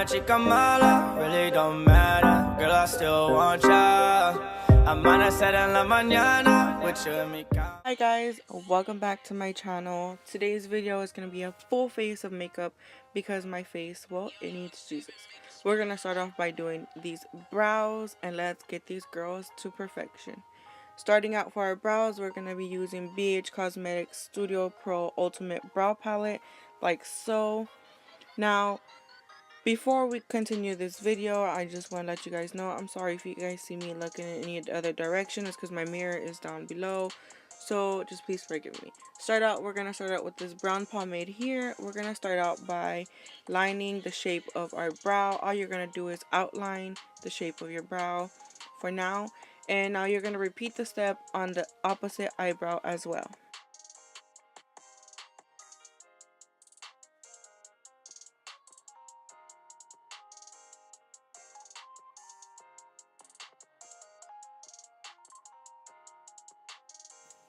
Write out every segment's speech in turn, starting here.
chica mala, really don't matter. Girl, I still want ya. Amanecer en la mañana with you in mi cama. Hi guys, welcome back to my channel. Today's video is going to be a full face of makeup because my face, well, it needs Jesus. We're going to start off by doing these brows and let's get these girls to perfection. Starting out for our brows, we're going to be using BH Cosmetics Studio Pro Ultimate Brow Palette like so. Now, before we continue this video, I just want to let you guys know, I'm sorry if you guys see me looking in any other direction. It's because my mirror is down below. So just please forgive me. We're going to start out with this brown pomade here. We're going to start out by lining the shape of our brow. All you're going to do is outline the shape of your brow for now. And now you're going to repeat the step on the opposite eyebrow as well.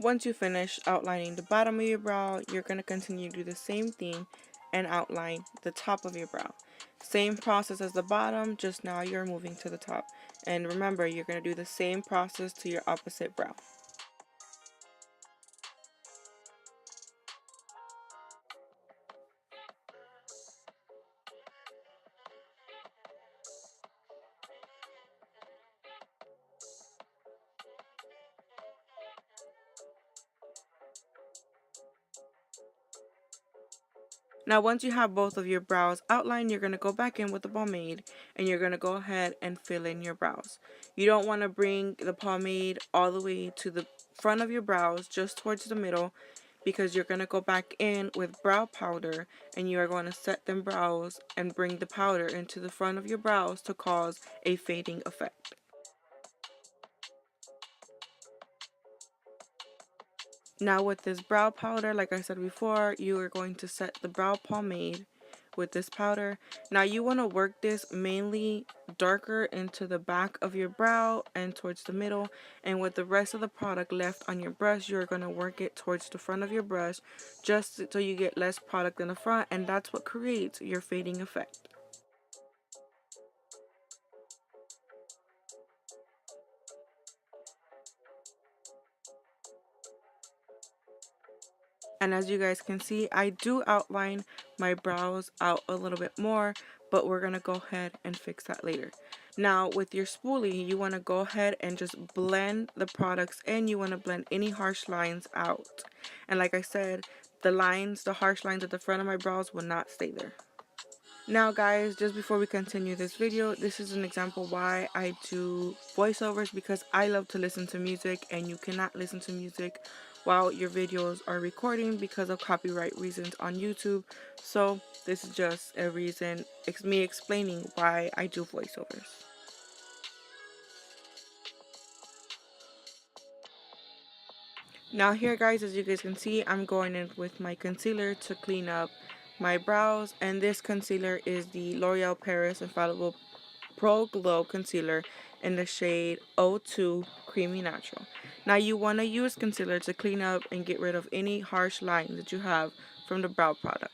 Once you finish outlining the bottom of your brow, you're going to continue to do the same thing and outline the top of your brow. Same process as the bottom, just now you're moving to the top. And remember, you're going to do the same process to your opposite brow. Now once you have both of your brows outlined, you're going to go back in with the pomade and you're going to go ahead and fill in your brows. You don't want to bring the pomade all the way to the front of your brows, just towards the middle, because you're going to go back in with brow powder and you are going to set them brows and bring the powder into the front of your brows to cause a fading effect. Now with this brow powder, like I said before, you are going to set the brow pomade with this powder. Now you want to work this mainly darker into the back of your brow and towards the middle, and with the rest of the product left on your brush, you're going to work it towards the front of your brush just so you get less product in the front, and that's what creates your fading effect. And as you guys can see, I do outline my brows out a little bit more, but we're going to go ahead and fix that later. Now with your spoolie, you want to go ahead and just blend the products in. You want to blend any harsh lines out. And like I said, the harsh lines at the front of my brows will not stay there. Now guys, just before we continue this video, this is an example why I do voiceovers, because I love to listen to music and you cannot listen to music while your videos are recording because of copyright reasons on YouTube. So this is just a reason, it's me explaining why I do voiceovers. Now here guys, as you guys can see, I'm going in with my concealer to clean up my brows, and this concealer is the L'Oreal Paris Infallible Pro Glow Concealer in the shade 02 Creamy Natural. Now you want to use concealer to clean up and get rid of any harsh lines that you have from the brow product.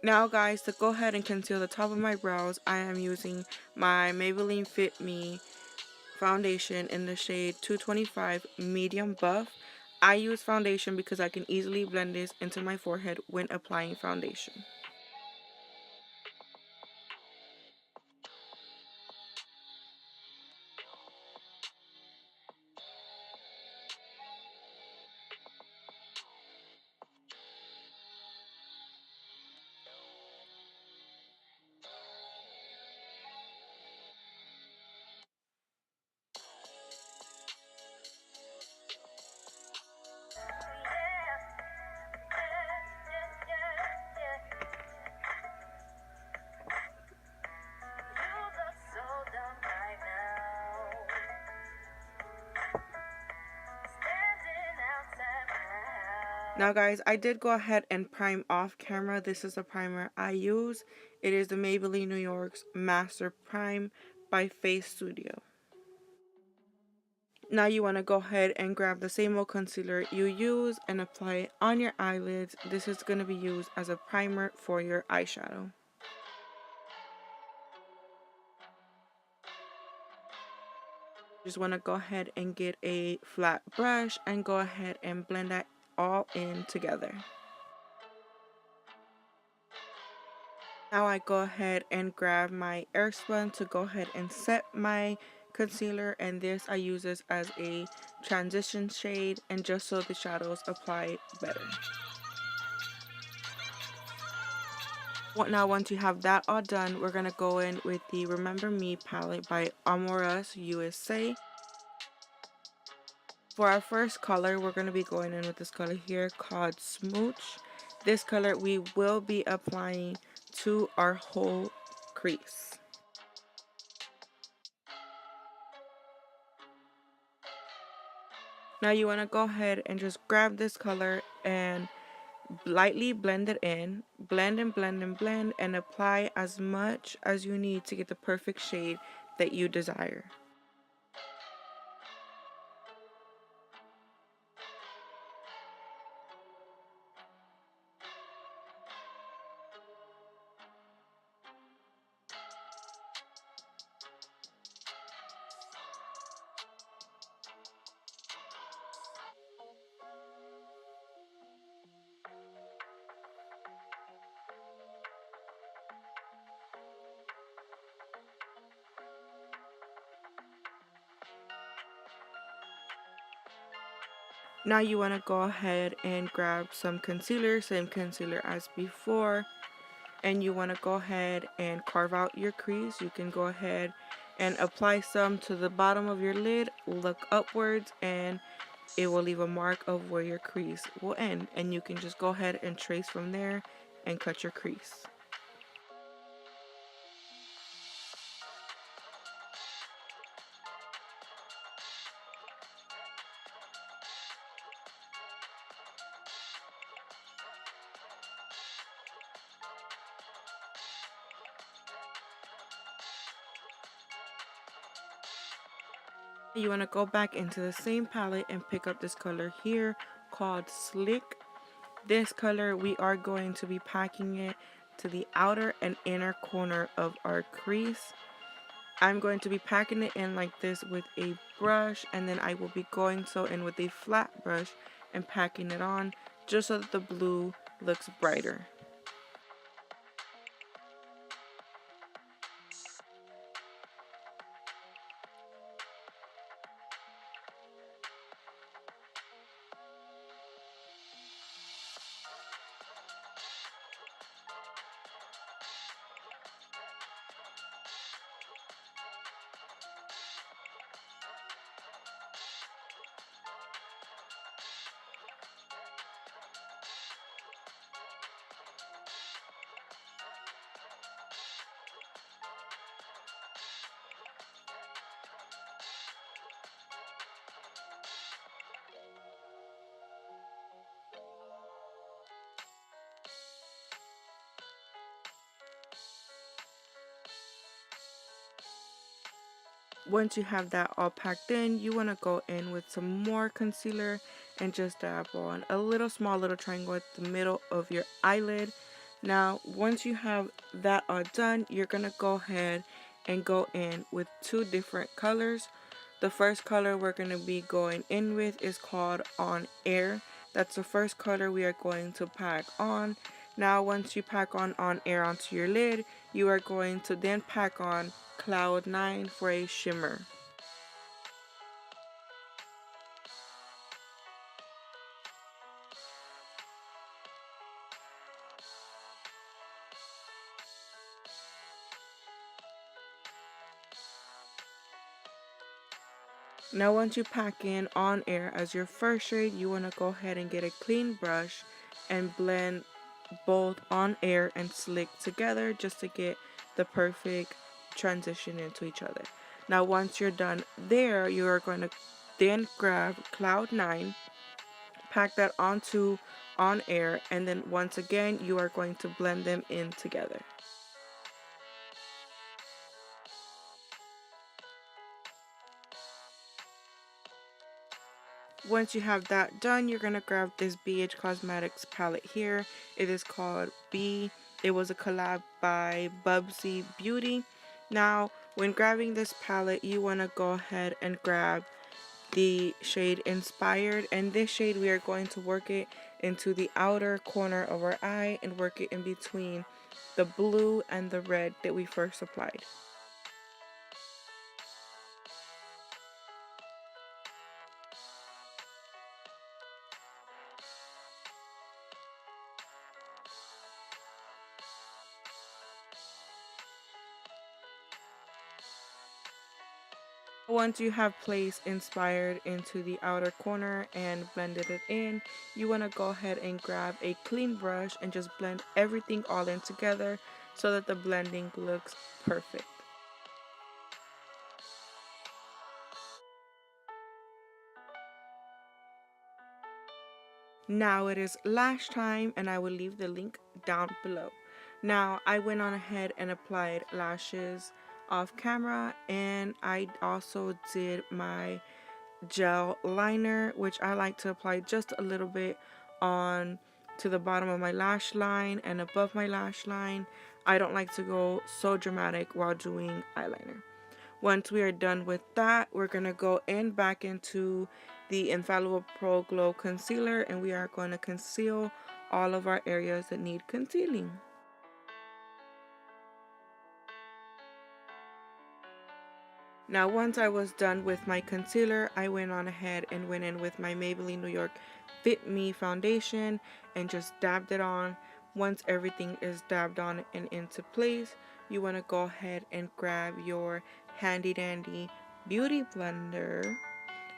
Now guys, to go ahead and conceal the top of my brows, I am using my Maybelline Fit Me foundation in the shade 225 Medium Buff. I use foundation because I can easily blend this into my forehead when applying foundation. Now guys, I did go ahead and prime off camera. This is the primer I use. It is the Maybelline New York's Master Prime by Face Studio. Now you want to go ahead and grab the same old concealer you use and apply it on your eyelids. This is going to be used as a primer for your eyeshadow. Just want to go ahead and get a flat brush and go ahead and blend that all in together. Now I go ahead and grab my air sponge to go ahead and set my concealer, and this I use this as a transition shade and just so the shadows apply better. Now once you have that all done, we're going to go in with the Remember Me palette by Amoureuse USA. For our first color, we're going to be going in with this color here called Smooch. This color we will be applying to our whole crease. Now you want to go ahead and just grab this color and lightly blend it in. Blend and blend and blend and apply as much as you need to get the perfect shade that you desire. Now you want to go ahead and grab some concealer, same concealer as before, and you want to go ahead and carve out your crease. You can go ahead and apply some to the bottom of your lid, look upwards, and it will leave a mark of where your crease will end, and you can just go ahead and trace from there and cut your crease. You want to go back into the same palette and pick up this color here called Slick. This color we are going to be packing it to the outer and inner corner of our crease. I'm going to be packing it in like this with a brush, and then I will be going in with a flat brush and packing it on just so that the blue looks brighter. Once you have that all packed in, you want to go in with some more concealer and just dab on a small little triangle at the middle of your eyelid. Now once you have that all done, you're going to go ahead and go in with two different colors. The first color we're going to be going in with is called On Air. That's the first color we are going to pack on. Now once you pack on Air onto your lid, you are going to then pack on Cloud 9 for a shimmer. Now once you pack in On Air as your first shade, you want to go ahead and get a clean brush and blend both On Air and Slick together just to get the perfect transition into each other. Now once you're done there, you are going to then grab Cloud 9, pack that onto on air, and then once again you are going to blend them in together. Once you have that done, you're going to grab this BH Cosmetics palette here. It is called B. It was a collab by Bubsy Beauty. Now, when grabbing this palette, you want to go ahead and grab the shade Inspired, and this shade we are going to work it into the outer corner of our eye and work it in between the blue and the red that we first applied. Once you have placed Inspired into the outer corner and blended it in, you want to go ahead and grab a clean brush and just blend everything all in together so that the blending looks perfect. Now it is lash time, and I will leave the link down below. Now I went on ahead and applied lashes off camera, and I also did my gel liner, which I like to apply just a little bit on to the bottom of my lash line and above my lash line. I don't like to go so dramatic while doing eyeliner. Once we are done with that, we're going to go in back into the Infallible Pro Glow Concealer, and we are going to conceal all of our areas that need concealing. Now once I was done with my concealer, I went on ahead and went in with my Maybelline New York Fit Me foundation and just dabbed it on. Once everything is dabbed on and into place, you want to go ahead and grab your handy dandy beauty blender,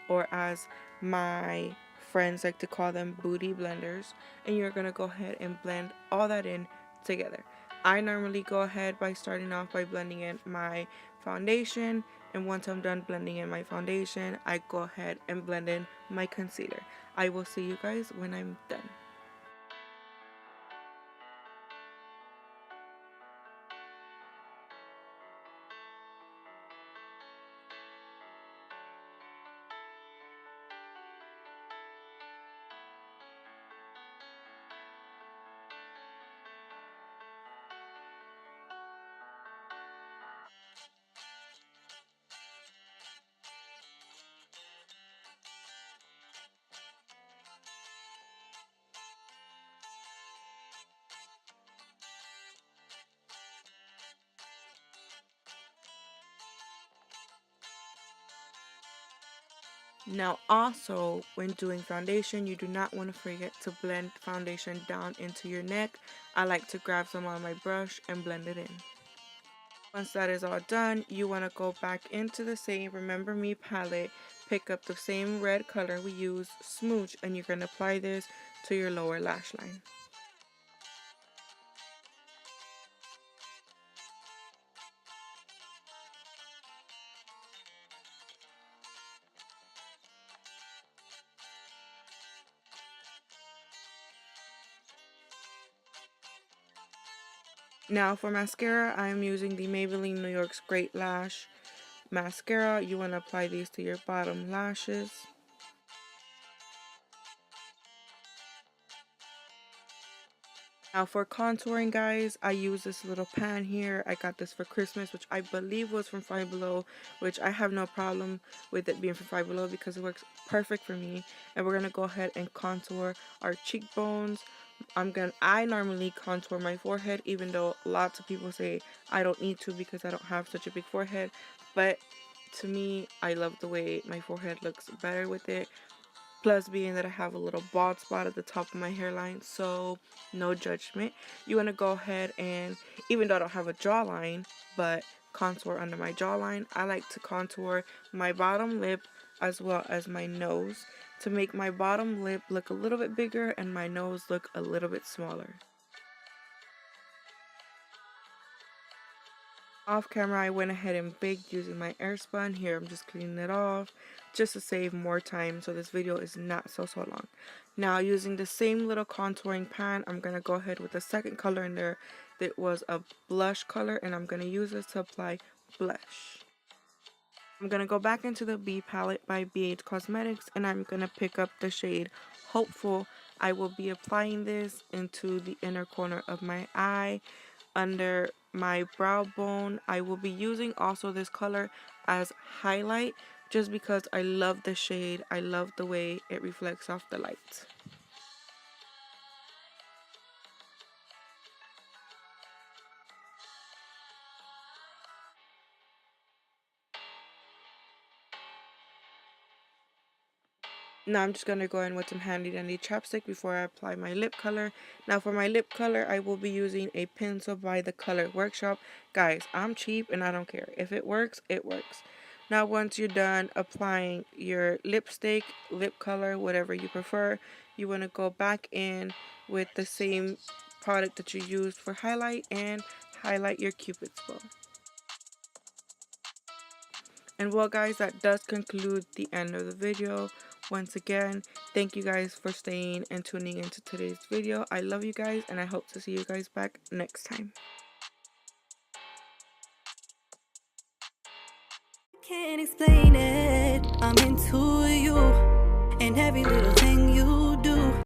or as my friends like to call them, booty blenders, and you're going to go ahead and blend all that in together. I normally go ahead by starting off by blending in my foundation, and once I'm done blending in my foundation, I go ahead and blend in my concealer. I will see you guys when I'm done. Now also, when doing foundation, you do not want to forget to blend foundation down into your neck. I like to grab some on my brush and blend it in. Once that is all done, you want to go back into the same Remember Me palette, pick up the same red color we used, Smooch, and you're going to apply this to your lower lash line. Now for mascara, I am using the Maybelline New York's Great Lash Mascara. You want to apply these to your bottom lashes. Now for contouring, guys, I use this little pan here. I got this for Christmas, which I believe was from Five Below, which I have no problem with it being from Five Below because it works perfect for me. And we're going to go ahead and contour our cheekbones. I normally contour my forehead, even though lots of people say I don't need to because I don't have such a big forehead. But to me, I love the way my forehead looks better with it. Plus, being that I have a little bald spot at the top of my hairline, so no judgment. You want to go ahead and, even though I don't have a jawline, but contour under my jawline, I like to contour my bottom lip as well as my nose to make my bottom lip look a little bit bigger and my nose look a little bit smaller. Off camera, I went ahead and baked using my airspun. Here I'm just cleaning it off just to save more time so this video is not so long. Now using the same little contouring pan, I'm going to go ahead with the second color in there that was a blush color, and I'm going to use this to apply blush. I'm going to go back into the B palette by BH Cosmetics, and I'm going to pick up the shade Hopeful. I will be applying this into the inner corner of my eye, under my brow bone. I will be using also this color as highlight just because I love the shade. I love the way it reflects off the light. Now I'm just going to go in with some handy dandy chapstick before I apply my lip color. Now for my lip color, I will be using a pencil by the Color Workshop. Guys, I'm cheap and I don't care. If it works, it works. Now once you're done applying your lipstick, lip color, whatever you prefer, you want to go back in with the same product that you used for highlight and highlight your Cupid's bow. And well guys, that does conclude the end of the video. Once again, thank you guys for staying and tuning into today's video. I love you guys and I hope to see you guys back next time. Can't explain it, I'm into you and every little thing